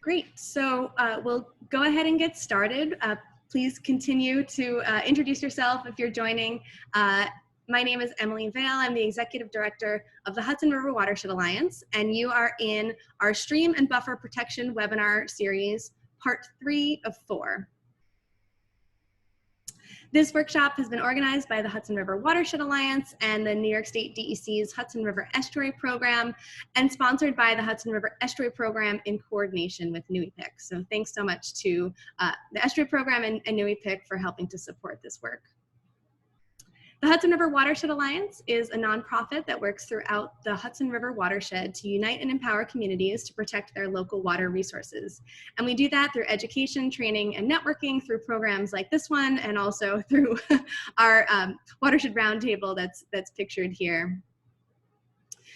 Great. So we'll go ahead and get started. Please continue to introduce yourself if you're joining. My name is Emily Vale. I'm the Executive Director of the Hudson River Watershed Alliance, and you are in our Stream and Buffer Protection webinar series, part 3 of 4. This workshop has been organized by the Hudson River Watershed Alliance and the New York State DEC's Hudson River Estuary Program, and sponsored by the Hudson River Estuary Program in coordination with NUIPIC. So thanks so much to the Estuary Program and NUIPIC for helping to support this work. The Hudson River Watershed Alliance is a nonprofit that works throughout the Hudson River watershed to unite and empower communities to protect their local water resources. And we do that through education, training, and networking through programs like this one, and also through our Watershed Roundtable that's pictured here.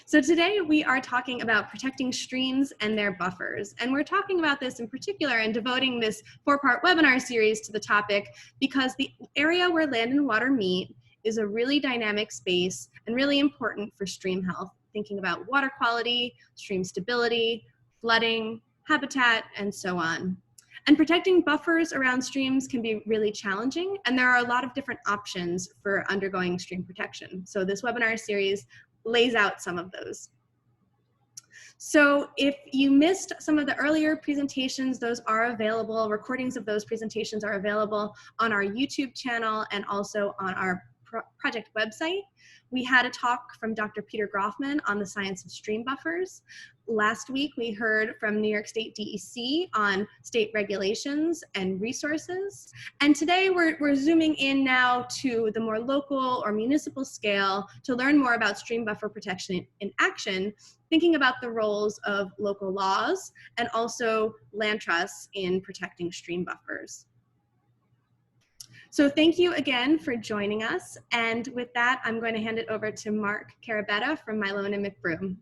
So today we are talking about protecting streams and their buffers. And we're talking about this in particular and devoting this 4-part webinar series to the topic because the area where land and water meet is a really dynamic space and really important for stream health, thinking about water quality, stream stability, flooding, habitat, and so on. And protecting buffers around streams can be really challenging, and there are a lot of different options for undergoing stream protection. So this webinar series lays out some of those. So if you missed some of the earlier presentations, those are available. Recordings of those presentations are available on our YouTube channel and also on our project website. We had a talk from Dr. Peter Groffman on the science of stream buffers. Last week, we heard from New York State DEC on state regulations and resources. And today we're zooming in now to the more local or municipal scale to learn more about stream buffer protection in action, thinking about the roles of local laws and also land trusts in protecting stream buffers. So thank you again for joining us. And with that, I'm going to hand it over to Mark Carabetta from Milone and MacBroom.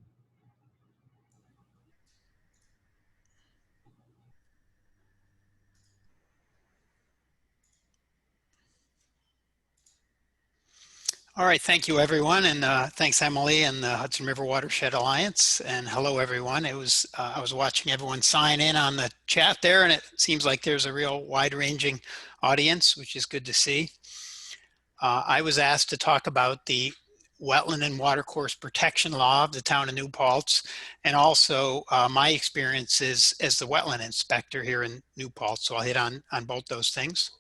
All right, thank you everyone, and thanks Emily and the Hudson River Watershed Alliance, and hello everyone. I was watching everyone sign in on the chat there, and it seems like there's a real wide-ranging audience, which is good to see. I was asked to talk about the Wetland and Watercourse Protection Law of the Town of New Paltz, and also my experiences as the Wetland Inspector here in New Paltz, so I'll hit on both those things.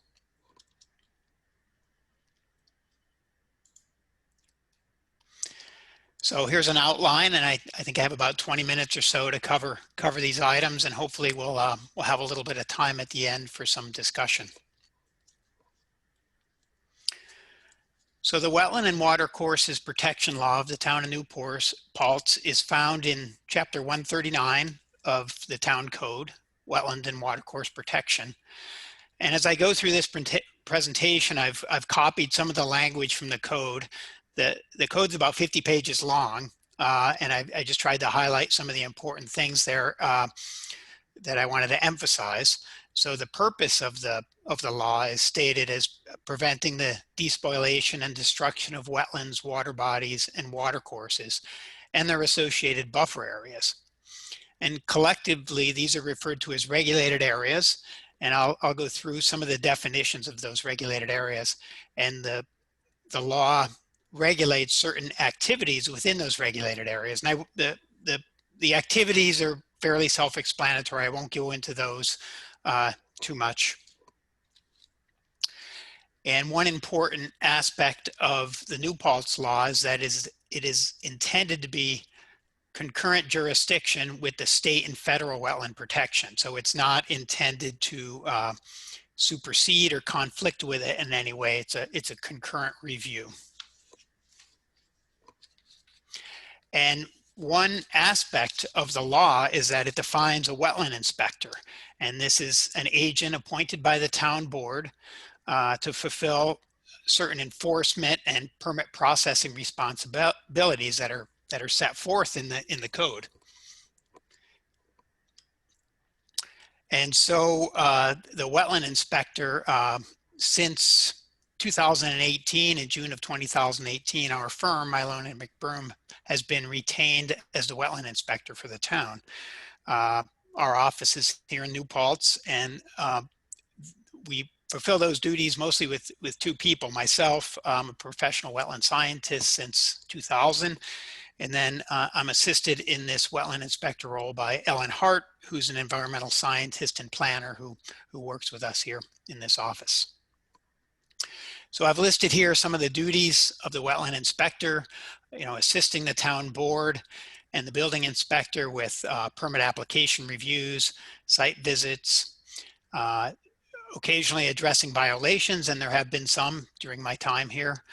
So here's an outline, and I think I have about 20 minutes or so to cover these items, and hopefully we'll have a little bit of time at the end for some discussion. So the Wetland and Watercourses Protection Law of the Town of New Paltz is found in Chapter 139 of the Town Code, Wetland and Watercourse Protection. And as I go through this presentation, I've copied some of the language from the code. The code's about 50 pages long, and I just tried to highlight some of the important things there that I wanted to emphasize. So the purpose of the law is stated as preventing the despoilation and destruction of wetlands, water bodies, and watercourses, and their associated buffer areas. And collectively, these are referred to as regulated areas, and I'll go through some of the definitions of those regulated areas. And the law regulates certain activities within those regulated areas. And the activities are fairly self-explanatory. I won't go into those too much. And one important aspect of the New Paltz law is that it is intended to be concurrent jurisdiction with the state and federal wetland protection. So it's not intended to supersede or conflict with it in any way. It's a concurrent review. And one aspect of the law is that it defines a wetland inspector. And this is an agent appointed by the town board to fulfill certain enforcement and permit processing responsibilities that are set forth in the code. And so the wetland inspector, since 2018, in June of 2018, our firm, Milone and MacBroom, has been retained as the wetland inspector for the town. our office is here in New Paltz, and we fulfill those duties mostly with two people. Myself, I'm a professional wetland scientist since 2000, and then I'm assisted in this wetland inspector role by Ellen Hart, who's an environmental scientist and planner who works with us here in this office. So I've listed here some of the duties of the wetland inspector, assisting the town board and the building inspector with permit application reviews, site visits, occasionally addressing violations, and there have been some during my time here.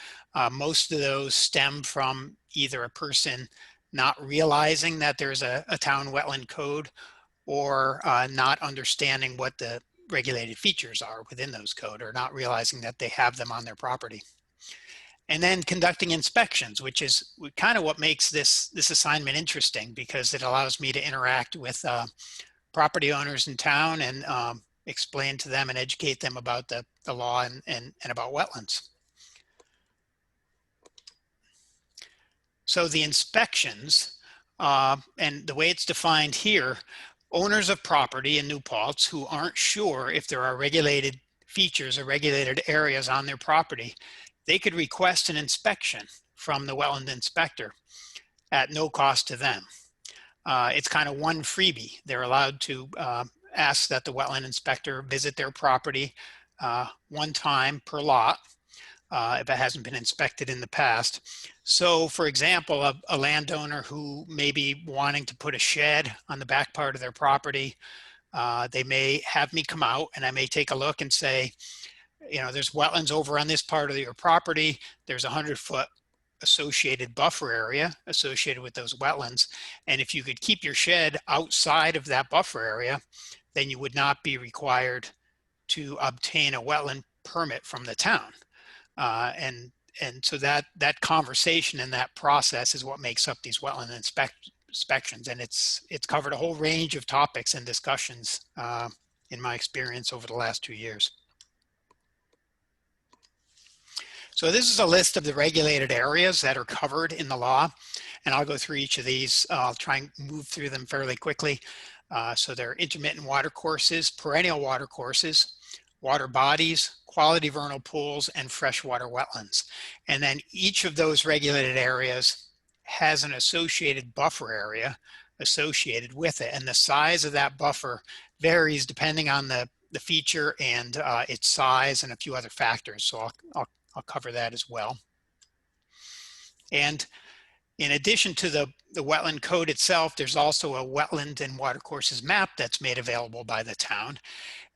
Most of those stem from either a person not realizing that there's a town wetland code, or not understanding what the regulated features are within those code, or not realizing that they have them on their property. And then conducting inspections, which is kind of what makes this assignment interesting, because it allows me to interact with property owners in town and explain to them and educate them about the law and about wetlands. So the inspections, and the way it's defined here, owners of property in New Paltz who aren't sure if there are regulated features or regulated areas on their property, they could request an inspection from the wetland inspector at no cost to them. It's kind of one freebie. They're allowed to ask that the wetland inspector visit their property one time per lot if it hasn't been inspected in the past. So for example, a landowner who may be wanting to put a shed on the back part of their property, they may have me come out and I may take a look and say, there's wetlands over on this part of your property. There's a 100-foot associated buffer area associated with those wetlands. And if you could keep your shed outside of that buffer area, then you would not be required to obtain a wetland permit from the town. And so that conversation and that process is what makes up these wetland inspections. And it's covered a whole range of topics and discussions in my experience over the last 2 years. So this is a list of the regulated areas that are covered in the law, and I'll go through each of these. I'll try and move through them fairly quickly. So they're intermittent watercourses, perennial watercourses, water bodies, quality vernal pools, and freshwater wetlands. And then each of those regulated areas has an associated buffer area associated with it, and the size of that buffer varies depending on the feature and its size and a few other factors. So I'll cover that as well. And in addition to the wetland code itself, there's also a wetland and watercourses map that's made available by the town.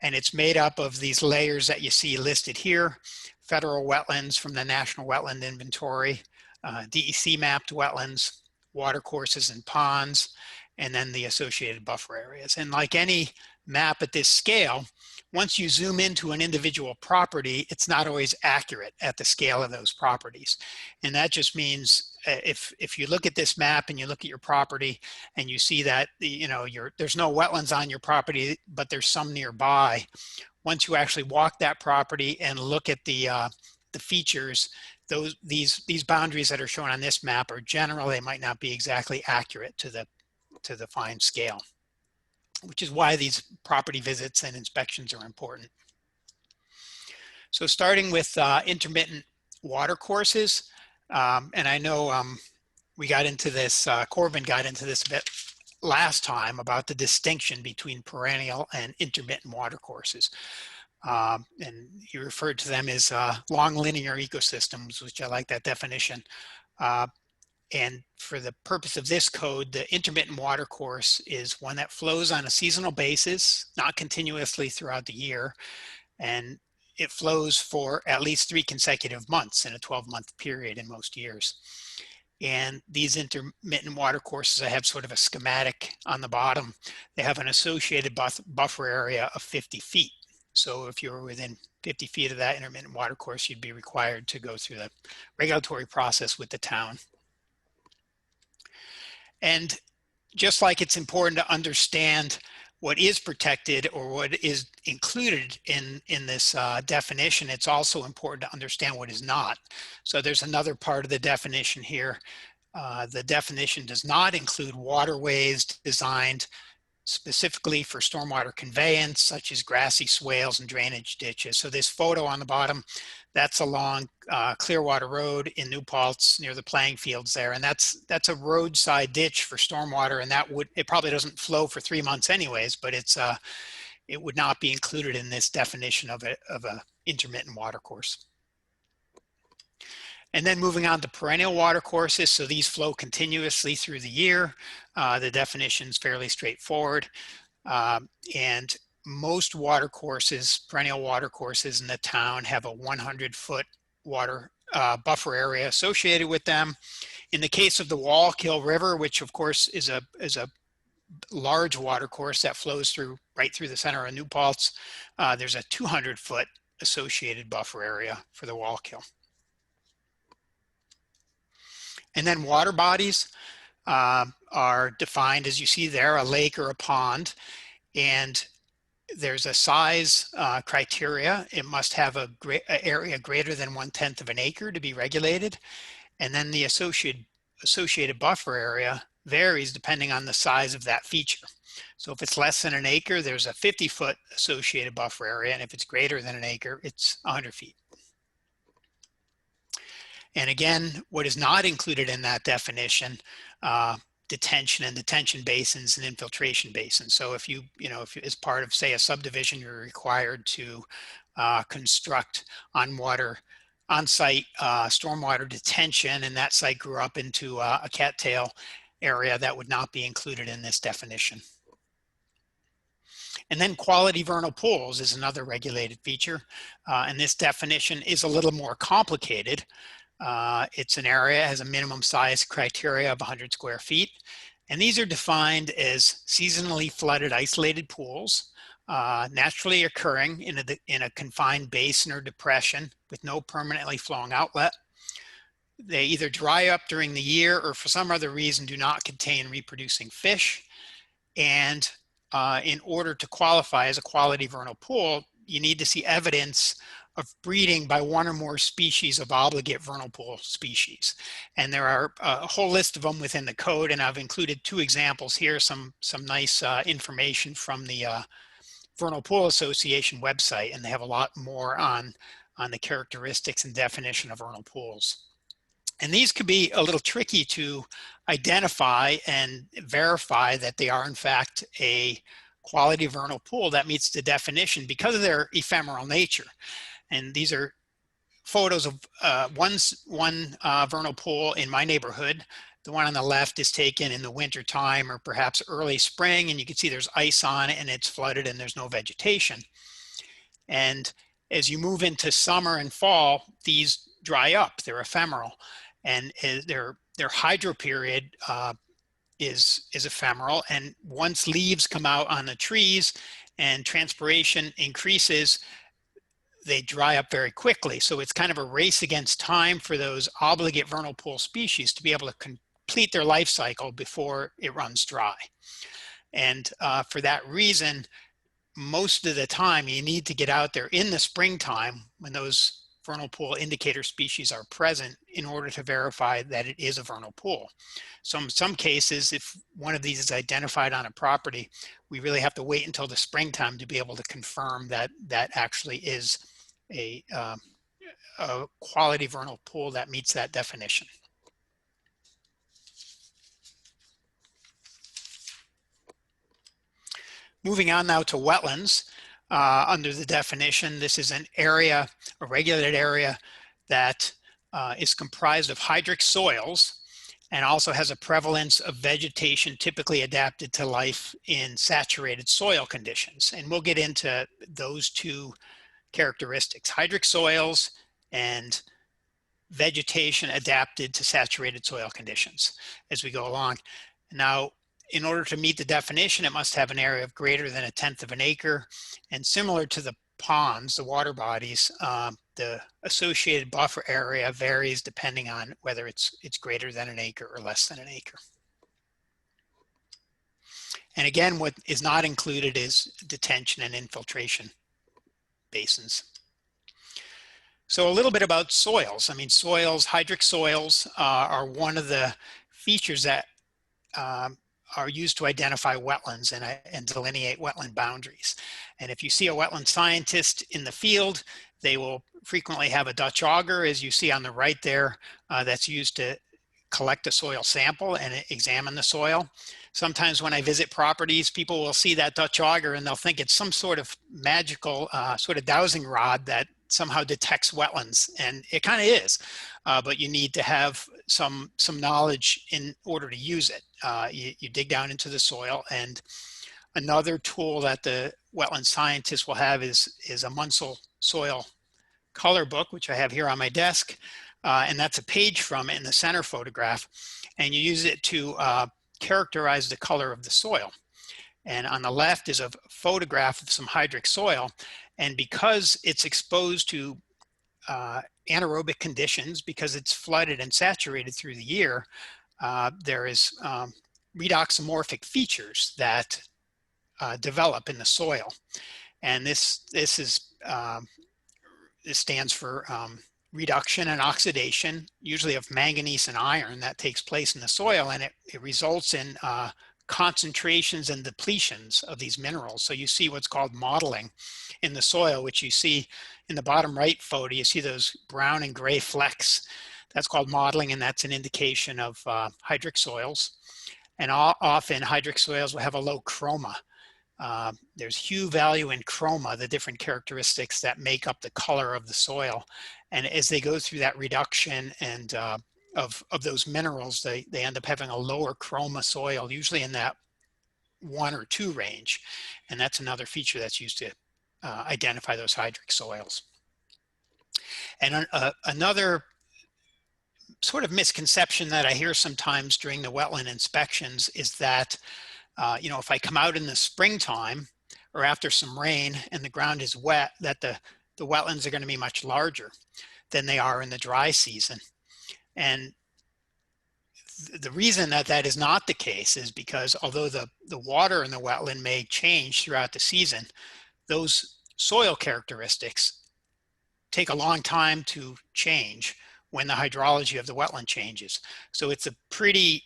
And it's made up of these layers that you see listed here: federal wetlands from the National Wetland Inventory, DEC mapped wetlands, watercourses and ponds, and then the associated buffer areas. And like any map at this scale, once you zoom into an individual property, it's not always accurate at the scale of those properties. And that just means if you look at this map and you look at your property and you see that there's no wetlands on your property, but there's some nearby, once you actually walk that property and look at the features, these boundaries that are shown on this map are general. They might not be exactly accurate to the fine scale, which is why these property visits and inspections are important. So starting with intermittent watercourses, and I know we got into this, Corbin got into this a bit last time about the distinction between perennial and intermittent watercourses. And you referred to them as long linear ecosystems, which I like that definition. And for the purpose of this code, the intermittent watercourse is one that flows on a seasonal basis, not continuously throughout the year. And it flows for at least 3 consecutive months in a 12-month period in most years. And these intermittent watercourses, I have sort of a schematic on the bottom. They have an associated buffer area of 50 feet. So if you're within 50 feet of that intermittent watercourse, you'd be required to go through the regulatory process with the town. And just like it's important to understand what is protected or what is included in this definition, it's also important to understand what is not. So there's another part of the definition here. The definition does not include waterways designed specifically for stormwater conveyance, such as grassy swales and drainage ditches. So this photo on the bottom, that's along Clearwater Road in New Paltz near the playing fields there. And that's a roadside ditch for stormwater, and it probably doesn't flow for 3 months anyways, but it would not be included in this definition of a intermittent watercourse. And then moving on to perennial watercourses, so these flow continuously through the year. The definition is fairly straightforward. And most watercourses, perennial watercourses in the town, have a 100-foot water buffer area associated with them. In the case of the Wallkill River, which of course is a large watercourse that flows right through the center of New Paltz, there's a 200-foot associated buffer area for the Wallkill. And then water bodies are defined, as you see there, a lake or a pond. And there's a size criteria. It must have an area greater than 1/10 of an acre to be regulated. And then the associated buffer area varies depending on the size of that feature. So if it's less than an acre, there's a 50-foot associated buffer area. And if it's greater than an acre, it's 100 feet. And again, what is not included in that definition, detention and detention basins and infiltration basins. So if if as part of, say, a subdivision, you're required to construct on-site stormwater detention, and that site grew up into a cattail area, that would not be included in this definition. And then quality vernal pools is another regulated feature. And this definition is a little more complicated. It's an area, has a minimum size criteria of 100 square feet. And these are defined as seasonally flooded isolated pools, naturally occurring in a confined basin or depression with no permanently flowing outlet. They either dry up during the year or for some other reason do not contain reproducing fish. And in order to qualify as a quality vernal pool, you need to see evidence of breeding by one or more species of obligate vernal pool species. And there are a whole list of them within the code, and I've included 2 examples here, some nice information from the Vernal Pool Association website, and they have a lot more on the characteristics and definition of vernal pools. And these could be a little tricky to identify and verify that they are in fact a quality vernal pool that meets the definition because of their ephemeral nature. And these are photos of one vernal pool in my neighborhood. The one on the left is taken in the winter time or perhaps early spring, and you can see there's ice on it and it's flooded and there's no vegetation. And as you move into summer and fall, these dry up, they're ephemeral, and their hydro period is ephemeral. And once leaves come out on the trees and transpiration increases, they dry up very quickly. So it's kind of a race against time for those obligate vernal pool species to be able to complete their life cycle before it runs dry. And for that reason, most of the time you need to get out there in the springtime when those vernal pool indicator species are present in order to verify that it is a vernal pool. So in some cases, if one of these is identified on a property, we really have to wait until the springtime to be able to confirm that that actually is a quality vernal pool that meets that definition. Moving on now to wetlands. Under the definition, this is an area, a regulated area that is comprised of hydric soils and also has a prevalence of vegetation typically adapted to life in saturated soil conditions. And we'll get into those 2 characteristics, hydric soils and vegetation adapted to saturated soil conditions, as we go along. Now, in order to meet the definition, it must have an area of greater than 1/10 of an acre. And similar to the ponds, the water bodies, the associated buffer area varies depending on whether it's greater than an acre or less than an acre. And again, what is not included is detention and infiltration basins. So a little bit about soils. I mean, soils, hydric soils are one of the features that are used to identify wetlands and delineate wetland boundaries. And if you see a wetland scientist in the field, they will frequently have a Dutch auger, as you see on the right there, that's used to collect a soil sample and examine the soil. Sometimes when I visit properties, people will see that Dutch auger and they'll think it's some sort of magical sort of dowsing rod that somehow detects wetlands, and it kind of is, but you need to have some knowledge in order to use it. You dig down into the soil, and another tool that the wetland scientist will have is a Munsell soil color book, which I have here on my desk, and that's a page from it in the center photograph, and you use it to characterize the color of the soil. And on the left is a photograph of some hydric soil, and because it's exposed to anaerobic conditions, because it's flooded and saturated through the year, there is redoxamorphic features that develop in the soil. And this stands for reduction and oxidation, usually of manganese and iron, that takes place in the soil, and it results in concentrations and depletions of these minerals. So you see what's called mottling in the soil, which you see in the bottom right photo. You see those brown and gray flecks. That's called mottling, and that's an indication of hydric soils. And often hydric soils will have a low chroma. There's hue value in chroma, the different characteristics that make up the color of the soil. And as they go through that reduction and of those minerals, they end up having a lower chroma soil, usually in that 1 or 2 range. And that's another feature that's used to identify those hydric soils. And another sort of misconception that I hear sometimes during the wetland inspections is that you know, if I come out in the springtime or after some rain and the ground is wet, that the wetlands are going to be much larger than they are in the dry season. And the reason that that is not the case is because although the water in the wetland may change throughout the season, those soil characteristics take a long time to change when the hydrology of the wetland changes. So it's a pretty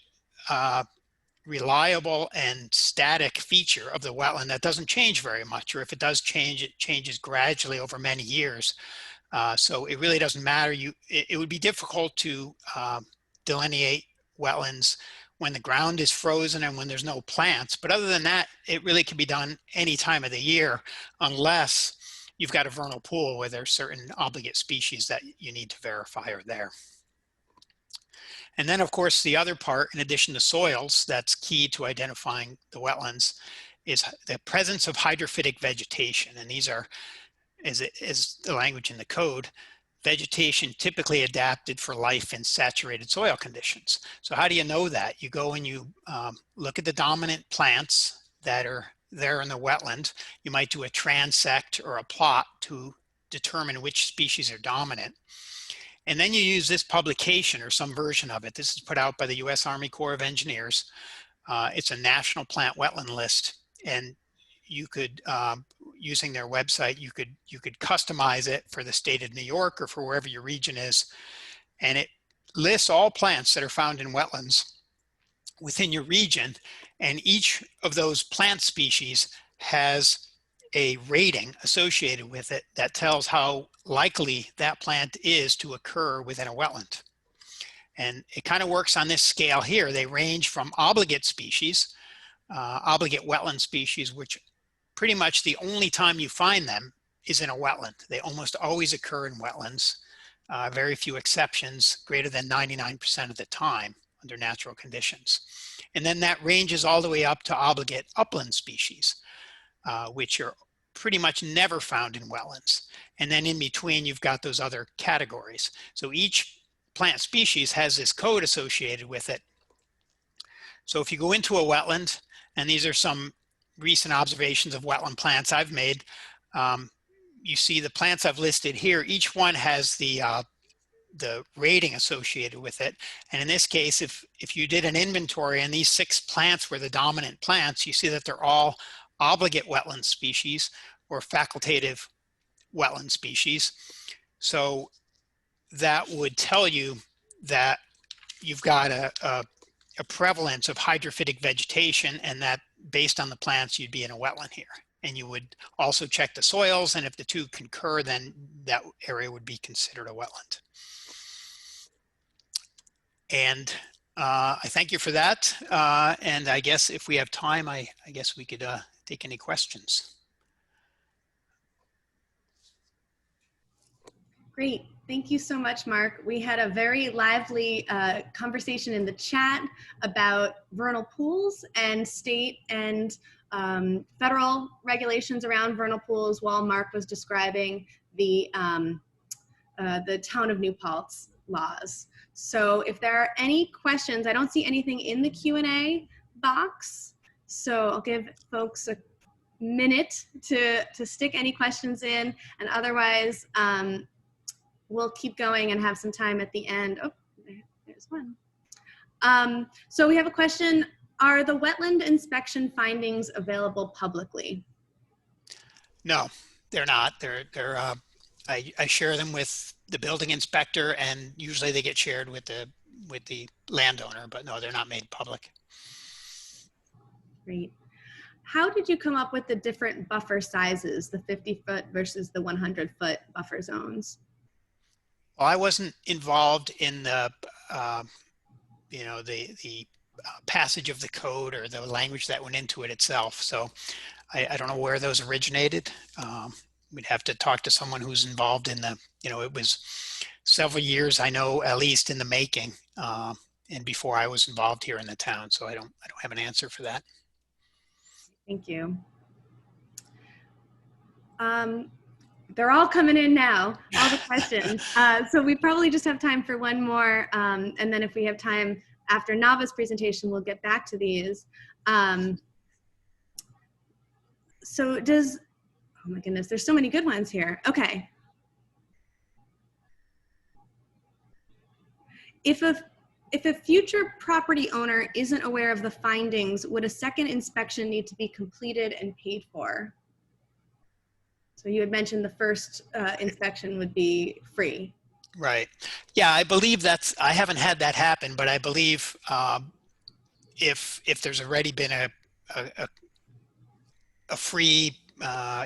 reliable and static feature of the wetland that doesn't change very much, or if it does change, it changes gradually over many years. So it really doesn't matter. It would be difficult to delineate wetlands when the ground is frozen and when there's no plants. But other than that, it really can be done any time of the year, unless you've got a vernal pool where there's certain obligate species that you need to verify are there. And then, of course, the other part, in addition to soils, that's key to identifying the wetlands, is the presence of hydrophytic vegetation. And these are, as the language in the code, vegetation typically adapted for life in saturated soil conditions. So how do you know that? You go and you look at the dominant plants that are there in the wetland. You might do a transect or a plot to determine which species are dominant. And then you use this publication or some version of it. This is put out by the U.S. Army Corps of Engineers. It's a national plant wetland list, and you could, using their website, you could customize it for the state of New York or for wherever your region is, and it lists all plants that are found in wetlands within your region, and each of those plant species has a rating associated with it that tells how likely that plant is to occur within a wetland. And it kind of works on this scale here. They range from obligate species, obligate wetland species, which pretty much the only time you find them is in a wetland. They almost always occur in wetlands, very few exceptions, greater than 99% of the time under natural conditions. And then that ranges all the way up to obligate upland species, which are pretty much never found in wetlands. And then in between, you've got those other categories. So each plant species has this code associated with it. So if you go into a wetland, and these are some recent observations of wetland plants I've made, you see the plants I've listed here, each one has the rating associated with it. And in this case, if you did an inventory and these 6 plants were the dominant plants, you see that they're all obligate wetland species or facultative wetland species. So that would tell you that you've got a prevalence of hydrophytic vegetation, and that based on the plants, you'd be in a wetland here. And you would also check the soils, and if the two concur, then that area would be considered a wetland. And I thank you for that. And I guess if we have time, I guess we could take any questions. Great. Thank you so much, Mark. We had a very lively conversation in the chat about vernal pools and state and federal regulations around vernal pools while Mark was describing the Town of New Paltz laws. So if there are any questions, I don't see anything in the Q&A box, so I'll give folks a minute to stick any questions in, and otherwise we'll keep going and have some time at the end. Oh, there's one. So we have a question. Are the wetland inspection findings available publicly? No, they're not. I share them with the building inspector, and usually they get shared with the landowner, but no, they're not made public. Great. How did you come up with the different buffer sizes, the 50-foot versus the 100-foot buffer zones? Well, I wasn't involved in the, the passage of the code or the language that went into it itself. So I don't know where those originated. We'd have to talk to someone who's involved in the, it was several years, I know, at least in the making, and before I was involved here in the town. So I don't have an answer for that. Thank you. They're all coming in now, all the questions. So we probably just have time for one more. And then if we have time after Nava's presentation, we'll get back to these. So does, oh my goodness, there's so many good ones here. Okay. If a future property owner isn't aware of the findings, would a second inspection need to be completed and paid for? So you had mentioned the first inspection would be free. Right. Yeah, I believe I haven't had that happen, but I believe if there's already been a free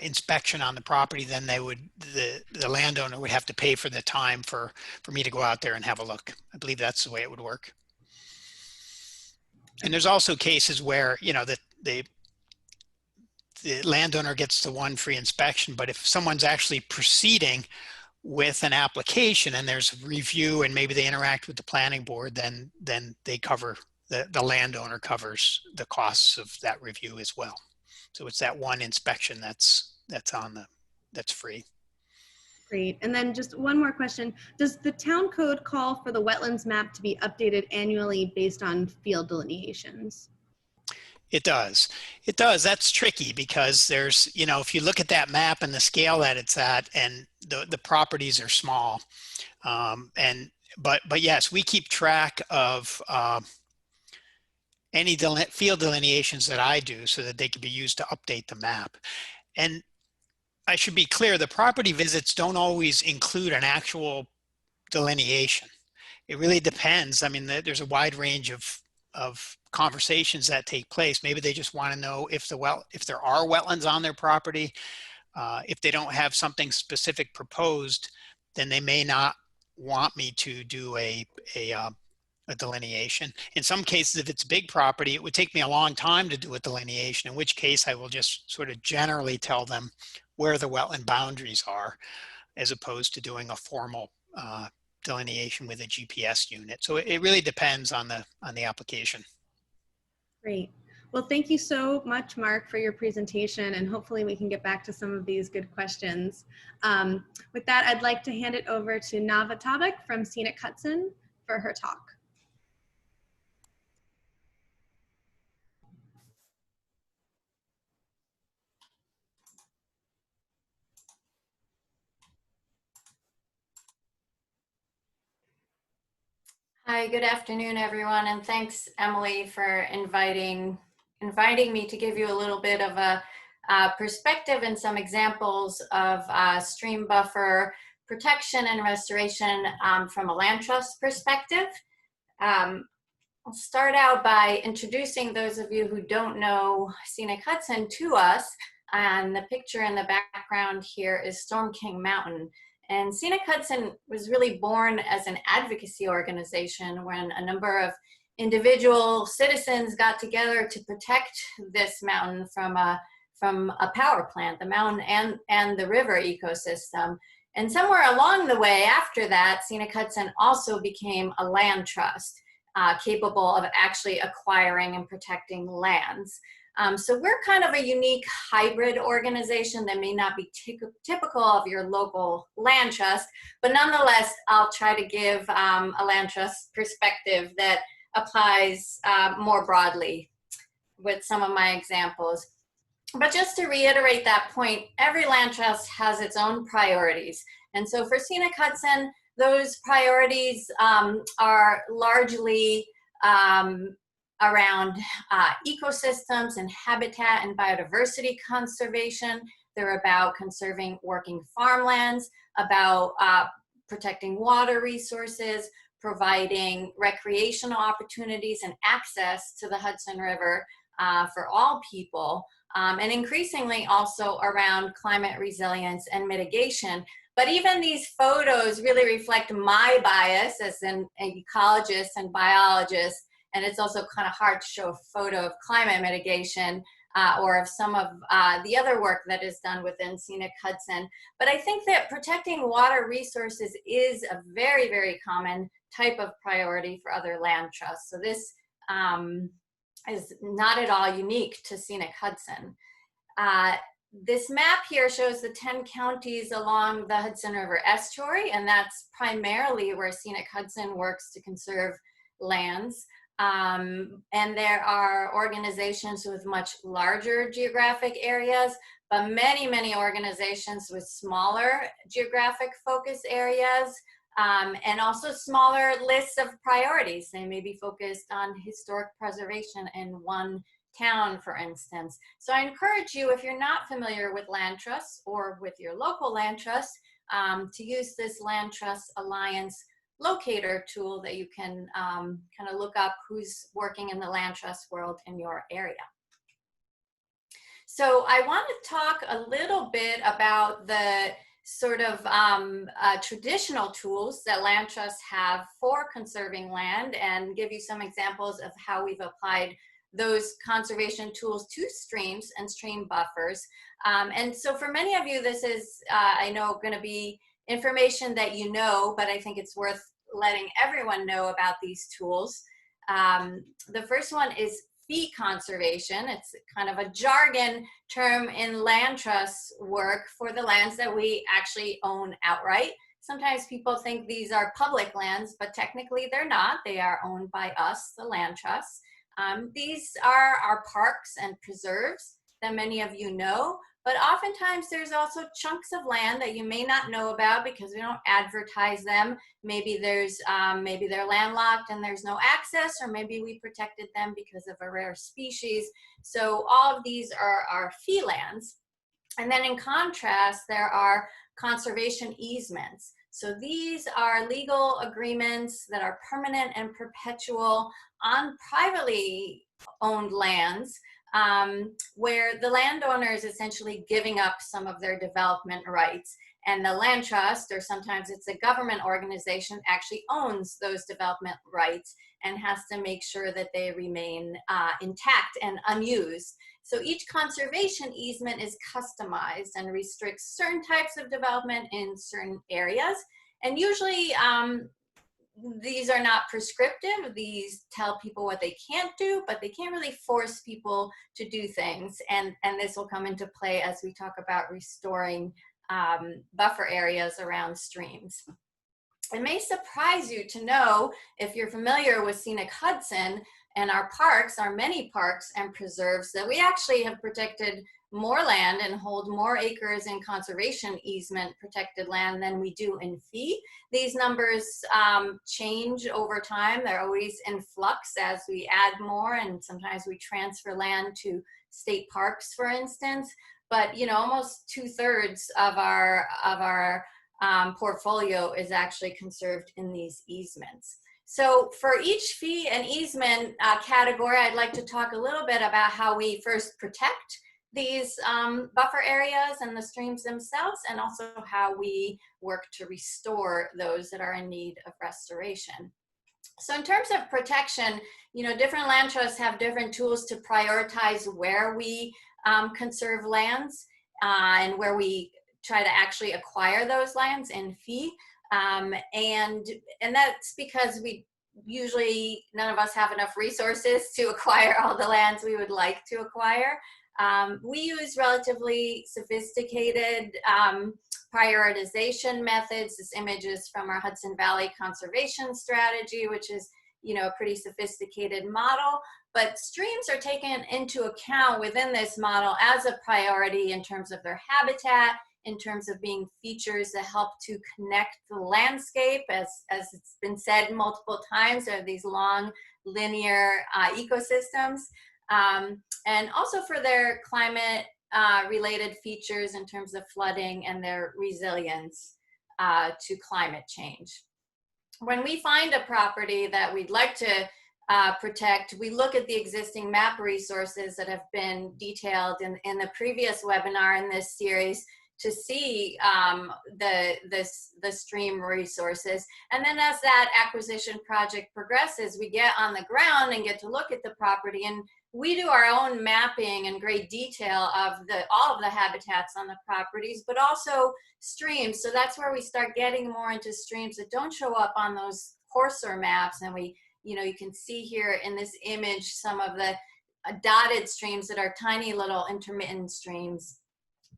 inspection on the property, then the landowner would have to pay for the time for me to go out there and have a look. I believe that's the way it would work. And there's also cases where, the landowner gets the one free inspection, but if someone's actually proceeding with an application and there's a review and maybe they interact with the planning board, then they cover, the landowner covers the costs of that review as well. So it's that one inspection that's free. Great. And then just one more question. Does the town code call for the wetlands map to be updated annually based on field delineations? It does. It does. That's tricky because there's, if you look at that map and the scale that it's at, and the properties are small, but yes, we keep track of any field delineations that I do so that they can be used to update the map. And I should be clear, the property visits don't always include an actual delineation. It really depends. I mean, there's a wide range of conversations that take place. Maybe they just want to know if there are wetlands on their property. If they don't have something specific proposed, then they may not want me to do a delineation. In some cases, if it's a big property, it would take me a long time to do a delineation, in which case I will just sort of generally tell them where the wetland boundaries are, as opposed to doing a formal delineation with a GPS unit. So it really depends on the application. Great. Well, thank you so much, Mark, for your presentation, and hopefully we can get back to some of these good questions. With that, I'd like to hand it over to Nava Tabak from Scenic Hudson for her talk. Hi, good afternoon, everyone, and thanks, Emily, for inviting me to give you a little bit of a perspective and some examples of stream buffer protection and restoration from a land trust perspective. I'll start out by introducing those of you who don't know Scenic Hudson to us. And the picture in the background here is Storm King Mountain. And Scenic Hudson was really born as an advocacy organization when a number of individual citizens got together to protect this mountain from a power plant, the mountain and the river ecosystem. And somewhere along the way after that, Scenic Hudson also became a land trust, capable of actually acquiring and protecting lands. So we're kind of a unique hybrid organization that may not be typical of your local land trust, but nonetheless, I'll try to give a land trust perspective that applies more broadly with some of my examples. But just to reiterate that point, every land trust has its own priorities. And so for Scenic Hudson, those priorities are largely around ecosystems and habitat and biodiversity conservation. They're about conserving working farmlands, about protecting water resources, providing recreational opportunities and access to the Hudson River for all people, and increasingly also around climate resilience and mitigation. But even these photos really reflect my bias as an ecologist and biologist, and it's also kind of hard to show a photo of climate mitigation or of some of the other work that is done within Scenic Hudson. But I think that protecting water resources is a very, very common type of priority for other land trusts. So this is not at all unique to Scenic Hudson. This map here shows the 10 counties along the Hudson River estuary, and that's primarily where Scenic Hudson works to conserve lands. And there are organizations with much larger geographic areas, but many, many organizations with smaller geographic focus areas, and also smaller lists of priorities. They may be focused on historic preservation in one town, for instance. So I encourage you, if you're not familiar with land trusts or with your local land trust, to use this Land Trust Alliance locator tool that you can kind of look up who's working in the land trust world in your area. So I want to talk a little bit about the sort of traditional tools that land trusts have for conserving land and give you some examples of how we've applied those conservation tools to streams and stream buffers. And so for many of you, this is, I know, going to be information that you know, but I think it's worth letting everyone know about these tools. The first one is fee conservation. It's kind of a jargon term in land trust work for the lands that we actually own outright. Sometimes people think these are public lands, but technically they're not. They are owned by us, the land trust. These are our parks and preserves that many of you know, but oftentimes there's also chunks of land that you may not know about because we don't advertise them. Maybe there's maybe they're landlocked and there's no access, or maybe we protected them because of a rare species. So all of these are our fee lands. And then in contrast, there are conservation easements. So these are legal agreements that are permanent and perpetual on privately owned lands, where the landowner is essentially giving up some of their development rights, and the land trust, or sometimes it's a government organization, actually owns those development rights and has to make sure that they remain intact and unused. So each conservation easement is customized and restricts certain types of development in certain areas. And usually these are not prescriptive. These tell people what they can't do, but they can't really force people to do things. And this will come into play as we talk about restoring buffer areas around streams. It may surprise you to know, if you're familiar with Scenic Hudson and our parks, our many parks and preserves, that we actually have protected more land and hold more acres in conservation easement protected land than we do in fee. These numbers change over time. They're always in flux as we add more, and sometimes we transfer land to state parks, for instance. But you know, almost 2/3 of our portfolio is actually conserved in these easements. So for each fee and easement category, I'd like to talk a little bit about how we first protect these buffer areas and the streams themselves, and also how we work to restore those that are in need of restoration. So in terms of protection, you know, different land trusts have different tools to prioritize where we conserve lands and where we try to actually acquire those lands in fee. And that's because we usually, none of us have enough resources to acquire all the lands we would like to acquire. We use relatively sophisticated prioritization methods. This image is from our Hudson Valley Conservation Strategy, which is, you know, a pretty sophisticated model. But streams are taken into account within this model as a priority in terms of their habitat, in terms of being features that help to connect the landscape. As it's been said multiple times, there are these long linear ecosystems. And also for their climate related features in terms of flooding and their resilience to climate change. When we find a property that we'd like to protect, we look at the existing map resources that have been detailed in the previous webinar in this series to see the stream resources. And then as that acquisition project progresses, we get on the ground and get to look at the property, and we do our own mapping in great detail of all of the habitats on the properties, but also streams. So that's where we start getting more into streams that don't show up on those coarser maps. And we, you know, you can see here in this image some of the dotted streams that are tiny little intermittent streams.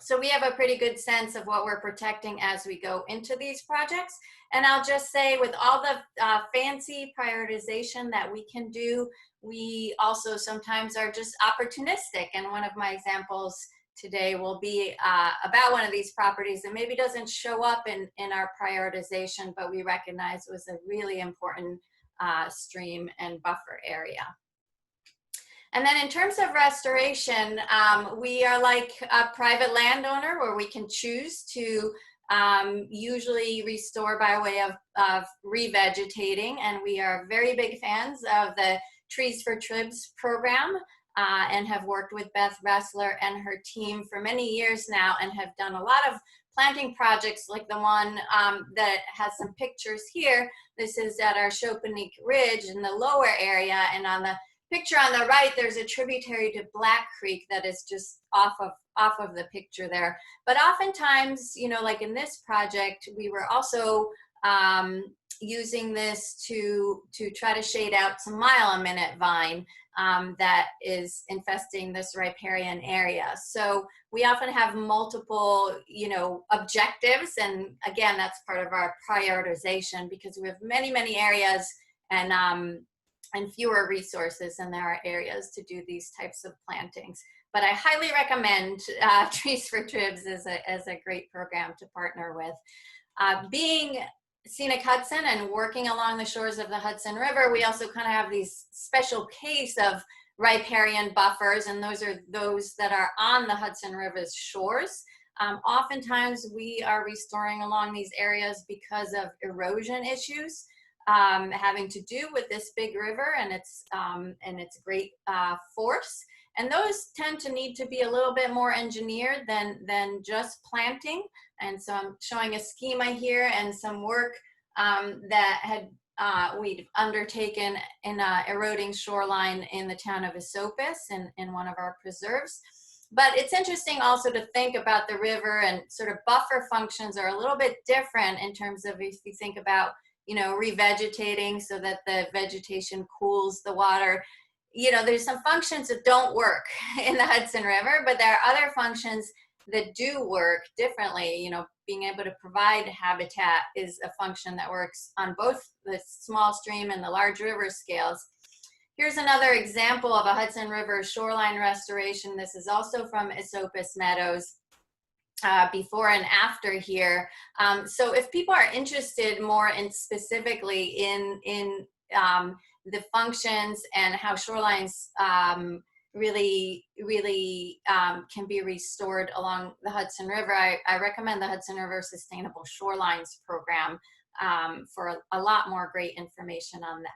So we have a pretty good sense of what we're protecting as we go into these projects. And I'll just say, with all the fancy prioritization that we can do, we also sometimes are just opportunistic. And one of my examples today will be about one of these properties that maybe doesn't show up in our prioritization, but we recognize was a really important stream and buffer area. And then in terms of restoration, we are like a private landowner where we can choose to usually restore by way of revegetating. And we are very big fans of the Trees for Tribs program and have worked with Beth Ressler and her team for many years now, and have done a lot of planting projects like the one that has some pictures here. This is at our Chopinique Ridge in the lower area, and on the picture on the right, there's a tributary to Black Creek that is just off of the picture there. But oftentimes, you know, like in this project, we were also using this to try to shade out some mile-a-minute vine that is infesting this riparian area. So we often have multiple, you know, objectives, and again, that's part of our prioritization because we have many, many areas and fewer resources than there are areas to do these types of plantings. But I highly recommend Trees for Tribs as a great program to partner with. Being Scenic Hudson and working along the shores of the Hudson River, we also kind of have these special case of riparian buffers, and those are those that are on the Hudson River's shores. Oftentimes we are restoring along these areas because of erosion issues having to do with this big river and its great force. And those tend to need to be a little bit more engineered than just planting. And so I'm showing a schema here and some work that we'd undertaken in eroding shoreline in the town of Esopus in one of our preserves. But it's interesting also to think about the river, and sort of buffer functions are a little bit different in terms of, if you think about, you know, revegetating so that the vegetation cools the water. You know, there's some functions that don't work in the Hudson River, but there are other functions that do work differently. You know, being able to provide habitat is a function that works on both the small stream and the large river scales. Here's another example of a Hudson River shoreline restoration. This is also from Esopus Meadows. Before and after here. So if people are interested more in specifically in the functions and how shorelines really can be restored along the Hudson River, I recommend the Hudson River Sustainable Shorelines Program for a lot more great information on that.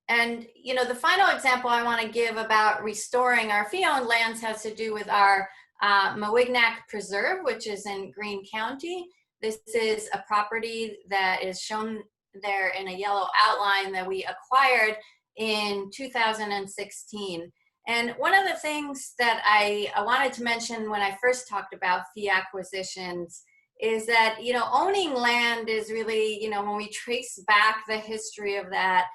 And, you know, the final example I want to give about restoring our fee-owned lands has to do with our Mawignack Preserve, which is in Greene County. This is a property that is shown there in a yellow outline that we acquired in 2016. And one of the things that I wanted to mention when I first talked about fee acquisitions is that, you know, owning land is really, you know, when we trace back the history of that,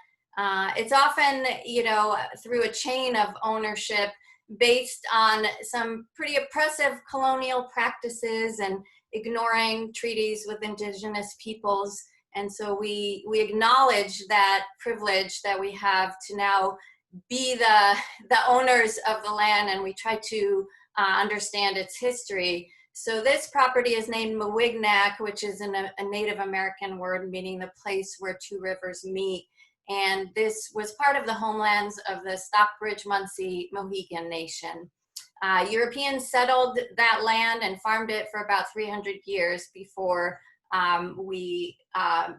it's often, you know, through a chain of ownership based on some pretty oppressive colonial practices and ignoring treaties with indigenous peoples. And so we acknowledge that privilege that we have to now be the owners of the land, and we try to understand its history. So this property is named Mawignack, which is a Native American word meaning the place where two rivers meet. And this was part of the homelands of the Stockbridge-Munsee Mohegan Nation. Europeans settled that land and farmed it for about 300 years before we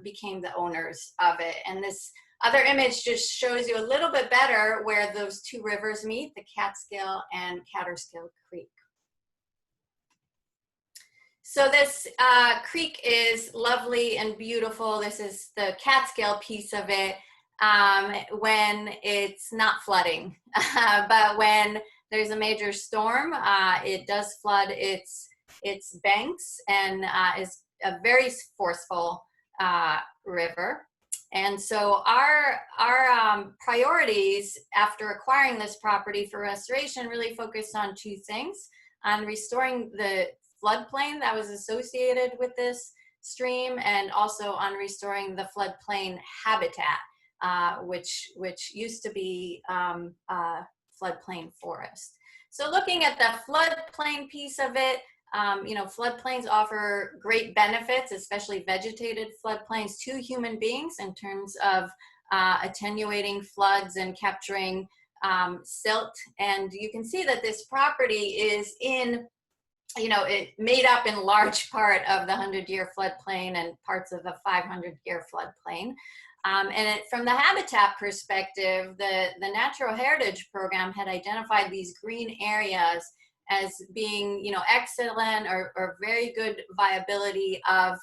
became the owners of it. And this other image just shows you a little bit better where those two rivers meet, the Catskill and Catskill Creek. So this creek is lovely and beautiful. This is the Catskill piece of it when it's not flooding. But when there's a major storm, it does flood its banks and is a very forceful river. And so our priorities after acquiring this property for restoration really focused on two things: on restoring the floodplain that was associated with this stream, and also on restoring the floodplain habitat, which used to be floodplain forest. So looking at the floodplain piece of it, you know, floodplains offer great benefits, especially vegetated floodplains, to human beings in terms of attenuating floods and capturing silt. And you can see that this property is in, you know, it made up in large part of the 100-year floodplain and parts of the 500-year floodplain. And from the habitat perspective, the Natural Heritage Program had identified these green areas as being, you know, excellent or very good viability of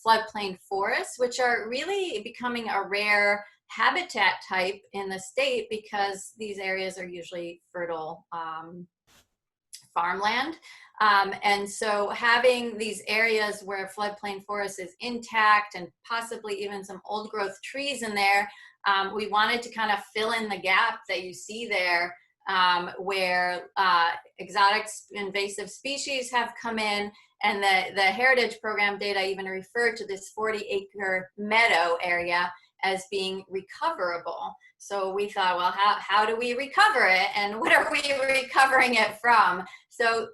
floodplain forests, which are really becoming a rare habitat type in the state because these areas are usually fertile farmland. And so having these areas where floodplain forest is intact and possibly even some old growth trees in there, we wanted to kind of fill in the gap that you see there, where exotic invasive species have come in, and the Heritage Program data even referred to this 40-acre meadow area as being recoverable. So we thought, well, how do we recover it, and what are we recovering it from? So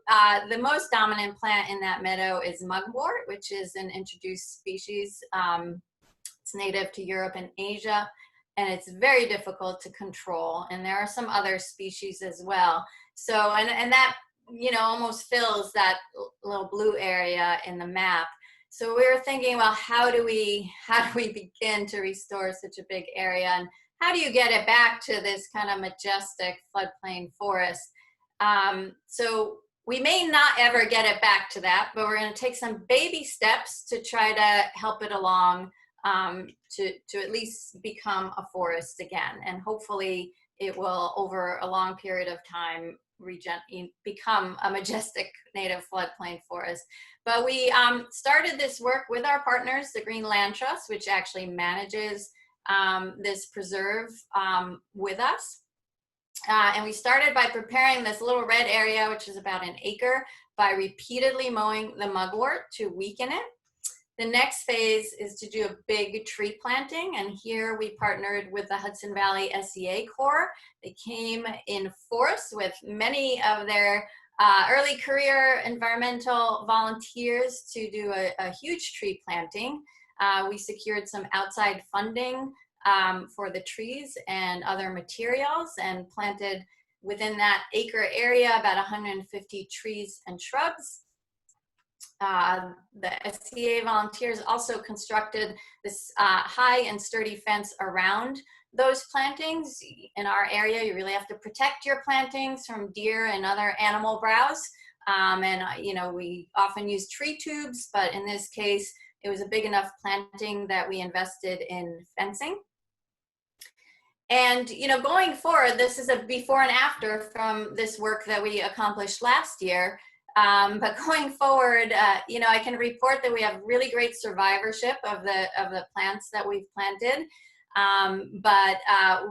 the most dominant plant in that meadow is mugwort, which is an introduced species. It's native to Europe and Asia, and it's very difficult to control. And there are some other species as well. So, and that, you know, almost fills that little blue area in the map. So we were thinking, well, how do we begin to restore such a big area, and how do you get it back to this kind of majestic floodplain forest? So we may not ever get it back to that, but we're going to take some baby steps to try to help it along, to at least become a forest again. And hopefully it will, over a long period of time, become a majestic native floodplain forest. But we started this work with our partners, the Green Land Trust, which actually manages this preserve with us. And we started by preparing this little red area, which is about an acre, by repeatedly mowing the mugwort to weaken it. The next phase is to do a big tree planting, and here we partnered with the Hudson Valley SEA Corps. They came in force with many of their early career environmental volunteers to do a huge tree planting. We secured some outside funding for the trees and other materials, and planted within that acre area about 150 trees and shrubs. the SCA volunteers also constructed this high and sturdy fence around those plantings. In our area, you really have to protect your plantings from deer and other animal browse. You know, we often use tree tubes, but in this case, it was a big enough planting that we invested in fencing. And, you know, going forward, this is a before and after from this work that we accomplished last year. But going forward, you know, I can report that we have really great survivorship of the plants that we've planted.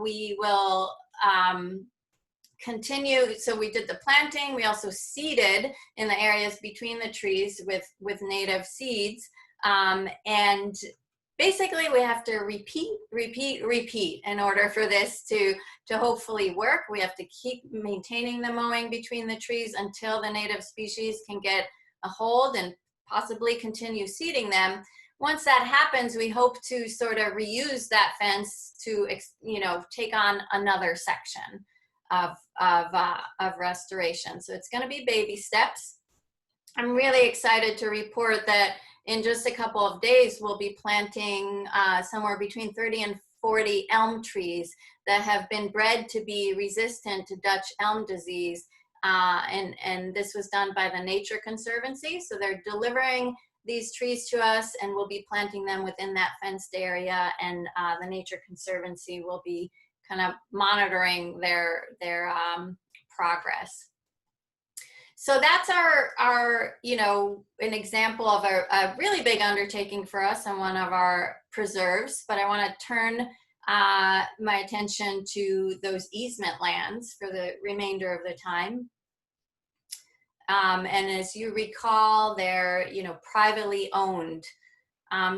We will continue. So we did the planting. We also seeded in the areas between the trees with native seeds. And basically we have to repeat in order for this to hopefully work. We have to keep maintaining the mowing between the trees until the native species can get a hold and possibly continue seeding them. Once that happens, we hope to sort of reuse that fence to, you know, take on another section of restoration. So it's going to be baby steps. I'm really excited to report that in just a couple of days, we'll be planting somewhere between 30 and 40 elm trees that have been bred to be resistant to Dutch elm disease. And this was done by the Nature Conservancy. So they're delivering these trees to us, and we'll be planting them within that fenced area. And the Nature Conservancy will be kind of monitoring their progress. So that's our, you know, an example of a really big undertaking for us on one of our preserves. But I want to turn my attention to those easement lands for the remainder of the time. And as you recall, they're, you know, privately owned.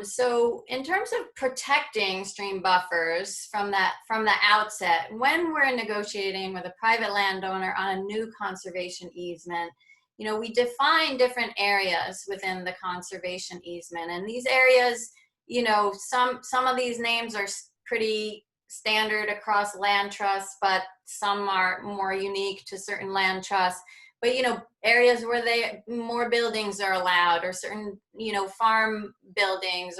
So in terms of protecting stream buffers from the outset, when we're negotiating with a private landowner on a new conservation easement, you know, we define different areas within the conservation easement. And these areas, you know, some of these names are pretty standard across land trusts, but some are more unique to certain land trusts. But, you know, areas where more buildings are allowed, or certain, you know, farm buildings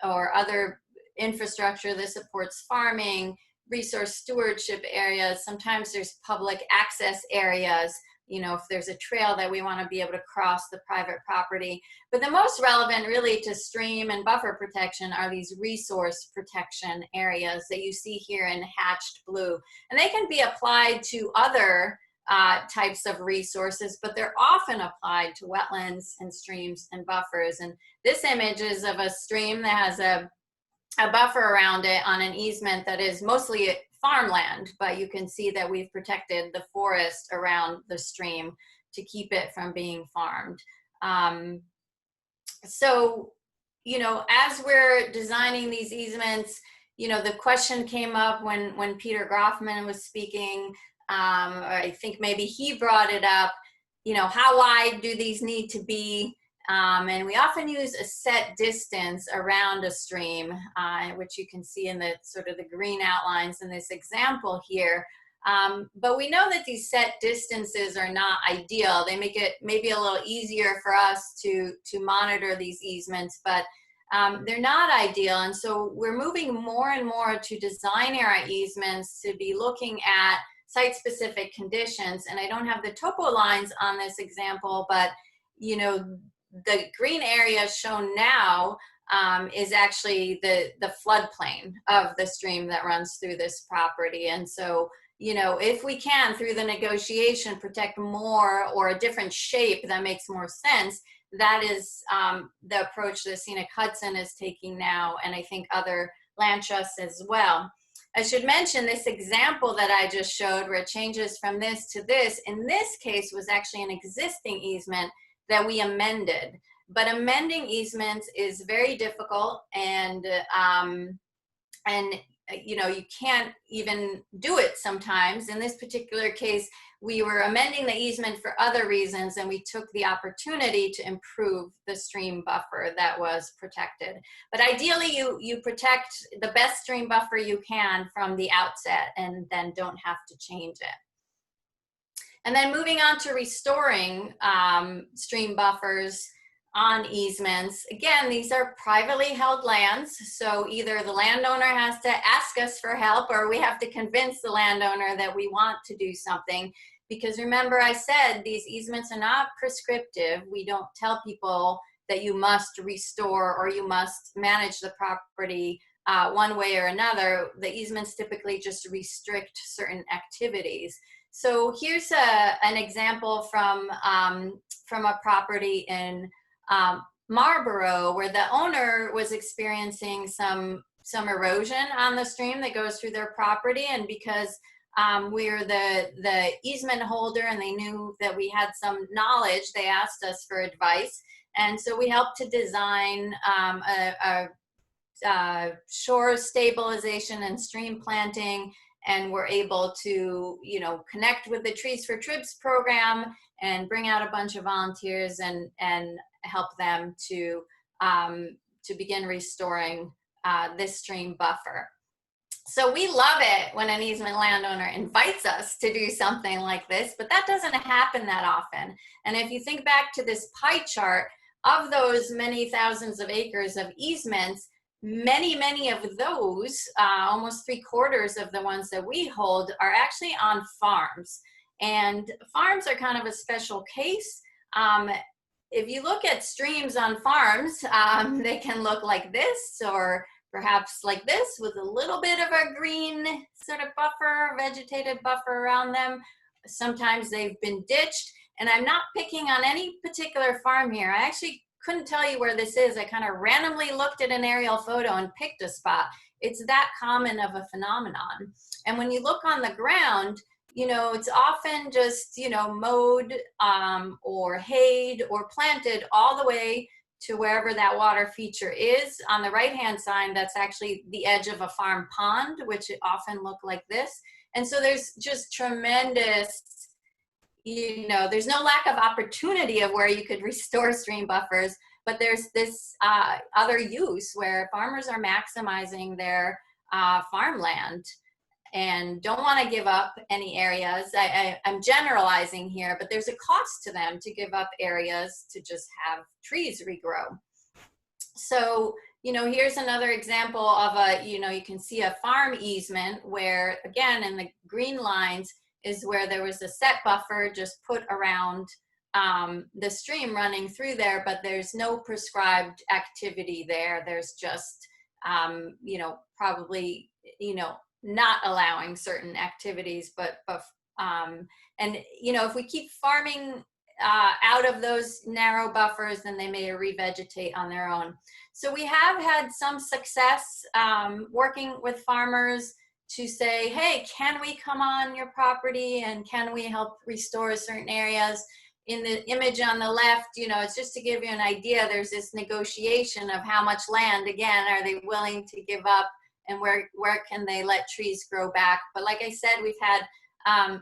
or other infrastructure that supports farming, resource stewardship areas. Sometimes there's public access areas, you know, if there's a trail that we want to be able to cross the private property. But the most relevant really to stream and buffer protection are these resource protection areas that you see here in hatched blue. And they can be applied to other types of resources, but they're often applied to wetlands and streams and buffers. And this image is of a stream that has a buffer around it on an easement that is mostly farmland, but you can see that we've protected the forest around the stream to keep it from being farmed. So, you know, as we're designing these easements, you know, the question came up when Peter Groffman was speaking. Or I think maybe he brought it up, you know, how wide do these need to be? And we often use a set distance around a stream, which you can see in the sort of the green outlines in this example here. But we know that these set distances are not ideal. They make it maybe a little easier for us to monitor these easements, but they're not ideal. And so we're moving more and more to design our easements to be looking at site-specific conditions. And I don't have the topo lines on this example, but, you know, the green area shown now is actually the floodplain of the stream that runs through this property. And so, you know, if we can, through the negotiation, protect more or a different shape that makes more sense, that is the approach that Scenic Hudson is taking now, and I think other land trusts as well. I should mention this example that I just showed where it changes from this to this, in this case was actually an existing easement that we amended. But amending easements is very difficult, and you know, you can't even do it sometimes. In this particular case, we were amending the easement for other reasons, and we took the opportunity to improve the stream buffer that was protected. But ideally, you protect the best stream buffer you can from the outset, and then don't have to change it. And then moving on to restoring stream buffers on easements. Again, these are privately held lands, so either the landowner has to ask us for help or we have to convince the landowner that we want to do something. Because remember, I said these easements are not prescriptive. We don't tell people that you must restore or you must manage the property one way or another. The easements typically just restrict certain activities. So here's an example from a property in Marlborough, where the owner was experiencing some erosion on the stream that goes through their property, and because we're the easement holder and they knew that we had some knowledge, they asked us for advice, and so we helped to design a shore stabilization and stream planting, and we're able to, you know, connect with the Trees for Tribs program and bring out a bunch of volunteers and help them to begin restoring this stream buffer. So we love it when an easement landowner invites us to do something like this, but that doesn't happen that often. And if you think back to this pie chart, of those many thousands of acres of easements, many of those, almost 3/4 of the ones that we hold, are actually on farms. And farms are kind of a special case. If you look at streams on farms, they can look like this, or perhaps like this, with a little bit of a green sort of buffer, vegetated buffer around them. Sometimes they've been ditched, and I'm not picking on any particular farm here. I actually couldn't tell you where this is. I kind of randomly looked at an aerial photo and picked a spot. It's that common of a phenomenon. And when you look on the ground, you know, it's often just, you know, mowed or hayed or planted all the way to wherever that water feature is. On the right-hand side, that's actually the edge of a farm pond, which often look like this. And so there's just tremendous, you know, there's no lack of opportunity of where you could restore stream buffers, but there's this other use where farmers are maximizing their farmland and don't want to give up any areas. I'm generalizing here, but there's a cost to them to give up areas to just have trees regrow. So, you know, here's another example of a, you know, you can see a farm easement where, again, in the green lines is where there was a set buffer just put around the stream running through there, but there's no prescribed activity there. There's just, you know, probably, you know, not allowing certain activities, but and you know, if we keep farming out of those narrow buffers, then they may revegetate on their own. So we have had some success working with farmers to say, hey, can we come on your property and can we help restore certain areas? In the image on the left, you know, it's just to give you an idea, there's this negotiation of how much land, again, are they willing to give up, and where can they let trees grow back. But like I said, we've had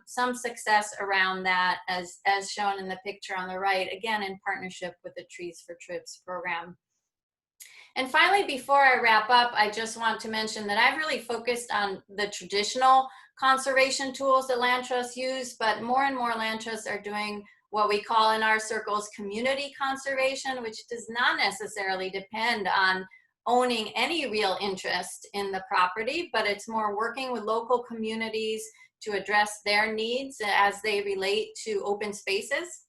some success around that, as shown in the picture on the right, again, in partnership with the Trees for Tribs program. And finally, before I wrap up, I just want to mention that I've really focused on the traditional conservation tools that land trusts use, but more and more land trusts are doing what we call in our circles community conservation, which does not necessarily depend on owning any real interest in the property, but it's more working with local communities to address their needs as they relate to open spaces.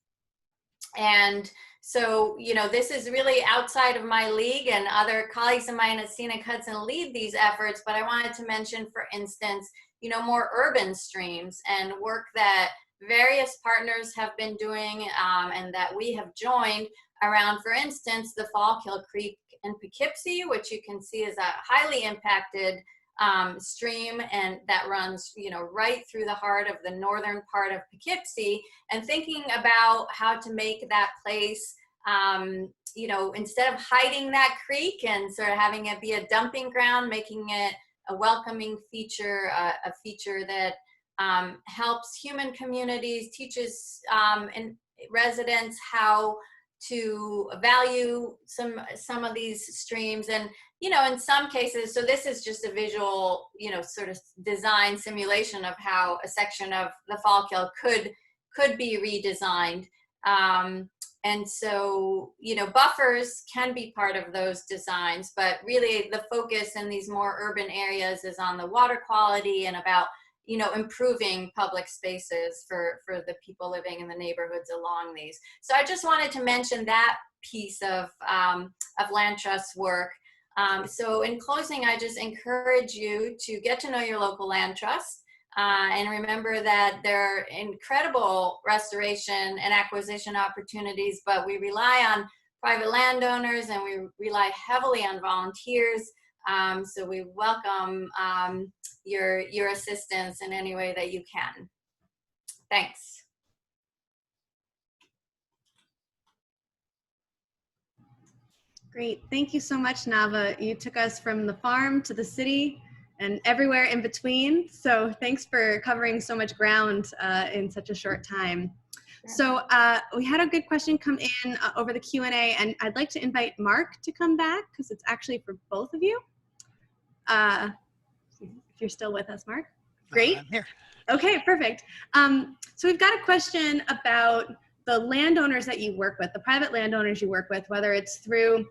And so, you know, this is really outside of my league, and other colleagues of mine at Scenic Hudson lead these efforts, but I wanted to mention, for instance, you know, more urban streams and work that various partners have been doing and that we have joined around, for instance, the Fallkill Creek in Poughkeepsie, which you can see is a highly impacted stream, and that runs, you know, right through the heart of the northern part of Poughkeepsie, and thinking about how to make that place, you know, instead of hiding that creek and sort of having it be a dumping ground, making it a welcoming feature, a feature that helps human communities, teaches and residents how to value some of these streams. And, you know, in some cases, so this is just a visual, you know, sort of design simulation of how a section of the Fallkill could be redesigned. And so, buffers can be part of those designs, but really the focus in these more urban areas is on the water quality and about, improving public spaces for the people living in the neighborhoods along these. So I just wanted to mention that piece of land trust work. So in closing, I just encourage you to get to know your local land trust. And remember that there are incredible restoration and acquisition opportunities, but we rely on private landowners and we rely heavily on volunteers. So we welcome your assistance in any way that you can. Thanks. Great. Thank you so much, Nava. You took us from the farm to the city and everywhere in between. So thanks for covering so much ground in such a short time. So we had a good question come in over the Q&A, and I'd like to invite Mark to come back because it's actually for both of you. If you're still with us, Mark. Great. I'm here. Okay, perfect. So we've got a question about the landowners that you work with, the private landowners you work with, whether it's through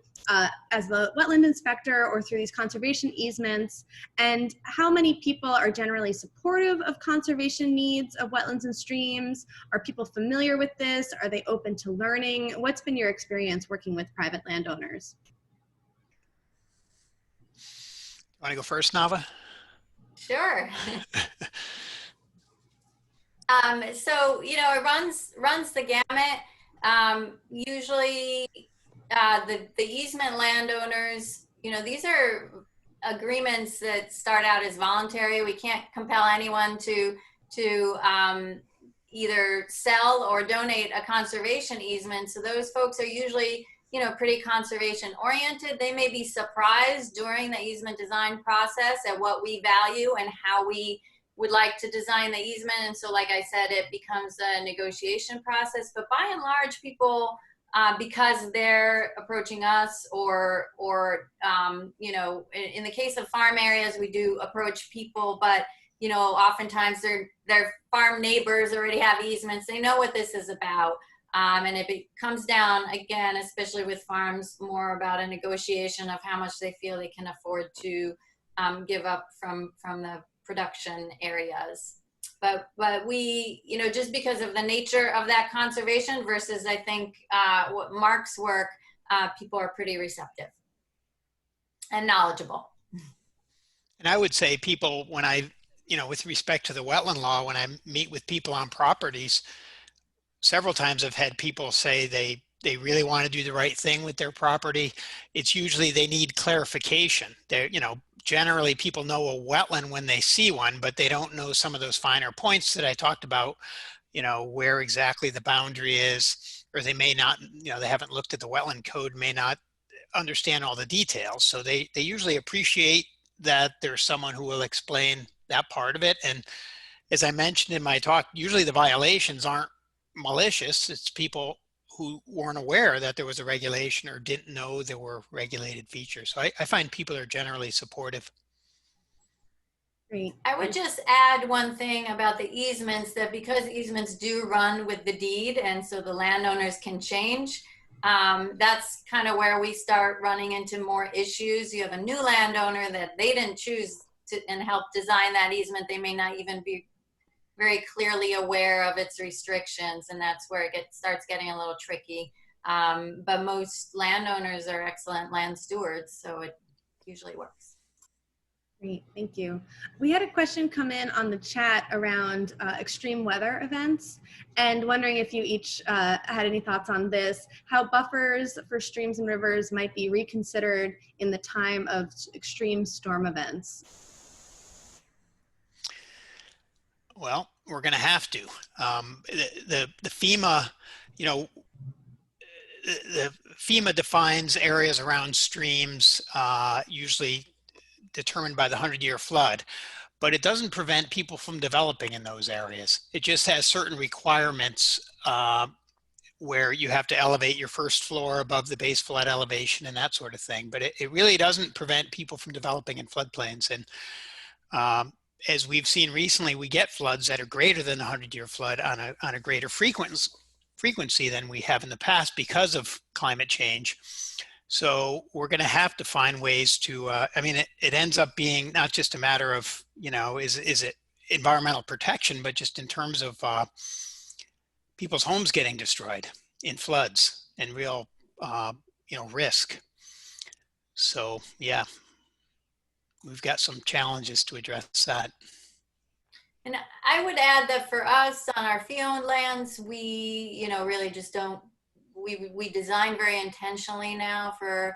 as the wetland inspector or through these conservation easements, and how many people are generally supportive of conservation needs of wetlands and streams? Are people familiar with this? Are they open to learning? What's been your experience working with private landowners? Want to go first, Nava? Sure. So, it runs the gamut. Usually the easement landowners, these are agreements that start out as voluntary. We can't compel anyone to either sell or donate a conservation easement. So those folks are usually, pretty conservation oriented. They may be surprised during the easement design process at what we value and how we would like to design the easement. And so, like I said, it becomes a negotiation process. But by and large, people, because they're approaching us or in the case of farm areas, we do approach people, but, oftentimes their farm neighbors already have easements. They know what this is about. And it comes down, again, especially with farms, more about a negotiation of how much they feel they can afford to give up from the production areas. But we, just because of the nature of that conservation versus, I think, what Mark's work, people are pretty receptive and knowledgeable. And I would say people, when I, with respect to the wetland law, when I meet with people on properties, several times I've had people say they really want to do the right thing with their property. It's usually they need clarification. They're, generally people know a wetland when they see one, but they don't know some of those finer points that I talked about, where exactly the boundary is, or they may not, they haven't looked at the wetland code, may not understand all the details. So they usually appreciate that there's someone who will explain that part of it. And as I mentioned in my talk, usually the violations aren't malicious. It's people who weren't aware that there was a regulation or didn't know there were regulated features. So I find people are generally supportive. Great. I would just add one thing about the easements, that because easements do run with the deed and so the landowners can change, that's kind of where we start running into more issues. You have a new landowner that they didn't choose to and help design that easement. They may not even be very clearly aware of its restrictions, and that's where it starts getting a little tricky. But most landowners are excellent land stewards, so it usually works. Great, thank you. We had a question come in on the chat around extreme weather events, and wondering if you each had any thoughts on this, how buffers for streams and rivers might be reconsidered in the time of extreme storm events. Well, we're going to have to. The FEMA, the FEMA defines areas around streams, usually determined by the 100-year flood, but it doesn't prevent people from developing in those areas. It just has certain requirements where you have to elevate your first floor above the base flood elevation and that sort of thing. But it really doesn't prevent people from developing in floodplains. And as we've seen recently, we get floods that are greater than the 100-year flood on a greater frequency than we have in the past because of climate change. So we're going to have to find ways to, I mean, it ends up being not just a matter of, you know, is it environmental protection, but just in terms of people's homes getting destroyed in floods and real, you know, risk. So, yeah, we've got some challenges to address that. And I would add that for us on our fee-owned lands, we, you know, really just don't, we design very intentionally now for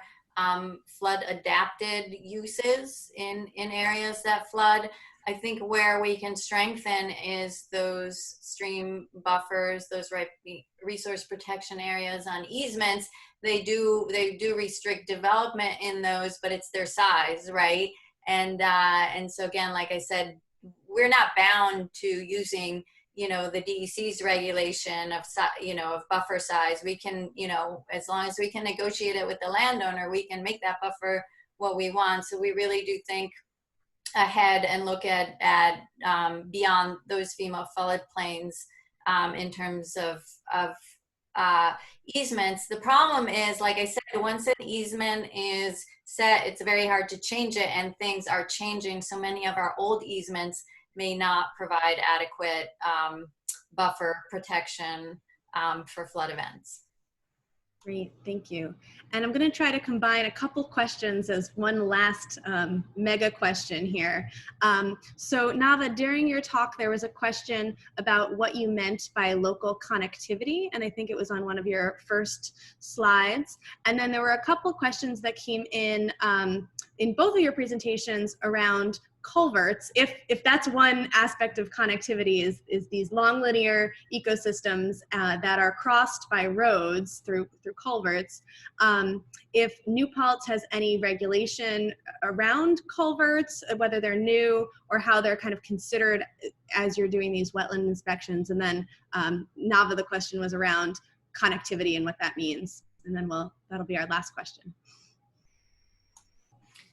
flood adapted uses in areas that flood. I think where we can strengthen is those stream buffers, those resource protection areas on easements. They do restrict development in those, but it's their size, right? And so again, like I said, we're not bound to using, you know, the DEC's regulation of, you know, of buffer size. We can, you know, as long as we can negotiate it with the landowner, we can make that buffer what we want. So we really do think ahead and look at beyond those FEMA floodplains in terms of easements. The problem is, like I said, once an easement is set, it's very hard to change it, and things are changing. So many of our old easements may not provide adequate buffer protection for flood events. Great, thank you. And I'm going to try to combine a couple questions as one last mega question here. So Nava, during your talk, there was a question about what you meant by local connectivity, and I think it was on one of your first slides. And then there were a couple questions that came in both of your presentations around culverts, if that's one aspect of connectivity, is these long linear ecosystems that are crossed by roads through culverts. If New Paltz has any regulation around culverts, whether they're new or how they're kind of considered as you're doing these wetland inspections. And then Nava, the question was around connectivity and what that means. And then that'll be our last question.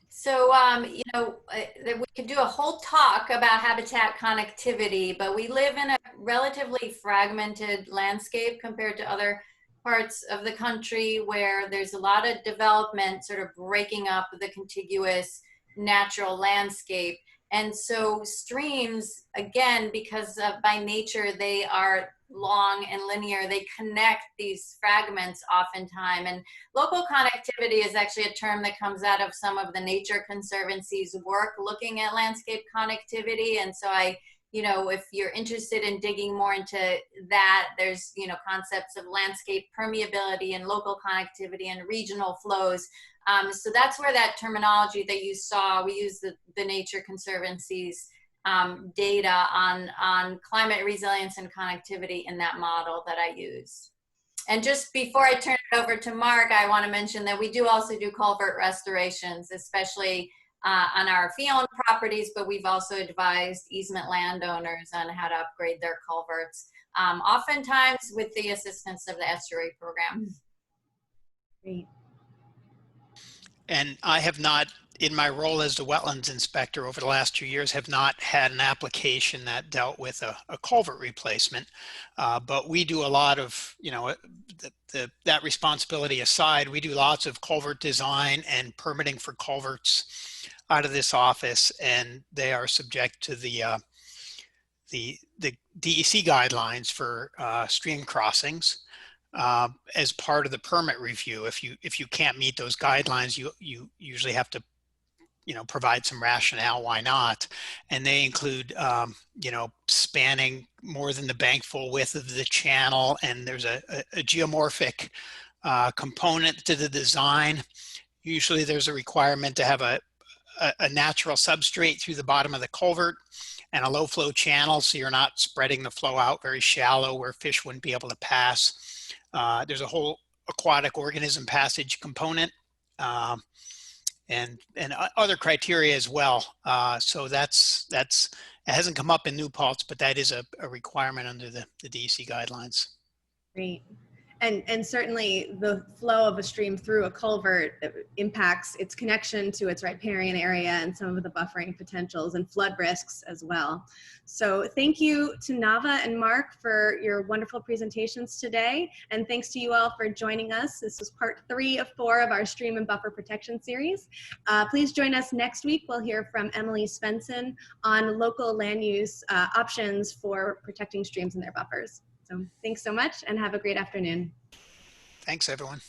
So, you know, we could do a whole talk about habitat connectivity, but we live in a relatively fragmented landscape compared to other parts of the country where there's a lot of development sort of breaking up the contiguous natural landscape. And so streams, again, because by nature they are long and linear, they connect these fragments oftentimes. And local connectivity is actually a term that comes out of some of the Nature Conservancy's work looking at landscape connectivity. And so you know, if you're interested in digging more into that, there's, you know, concepts of landscape permeability and local connectivity and regional flows. So that's where that terminology that you saw, we use the Nature Conservancy's data on climate resilience and connectivity in that model that I use. And just before I turn it over to Mark, I want to mention that we do also do culvert restorations, especially on our fee-owned properties, but we've also advised easement landowners on how to upgrade their culverts, oftentimes with the assistance of the estuary program. Great. And I have not, in my role as the wetlands inspector over the last 2 years, have not had an application that dealt with a culvert replacement. But we do a lot of, you know, that responsibility aside, we do lots of culvert design and permitting for culverts out of this office, and they are subject to the DEC guidelines for stream crossings. As part of the permit review, if you can't meet those guidelines, you usually have to, you know, provide some rationale why not, and they include you know, spanning more than the bank full width of the channel, and there's a geomorphic component to the design. Usually there's a requirement to have a natural substrate through the bottom of the culvert and a low flow channel, so you're not spreading the flow out very shallow where fish wouldn't be able to pass. There's a whole aquatic organism passage component and other criteria as well. So it hasn't come up in New Paltz, but that is a requirement under the DEC guidelines. Great. And certainly the flow of a stream through a culvert impacts its connection to its riparian area and some of the buffering potentials and flood risks as well. So thank you to Nava and Mark for your wonderful presentations today. And thanks to you all for joining us. This is part 3 of 4 of our stream and buffer protection series. Please join us next week. We'll hear from Emily Svensson on local land use options for protecting streams and their buffers. So thanks so much and have a great afternoon. Thanks, everyone.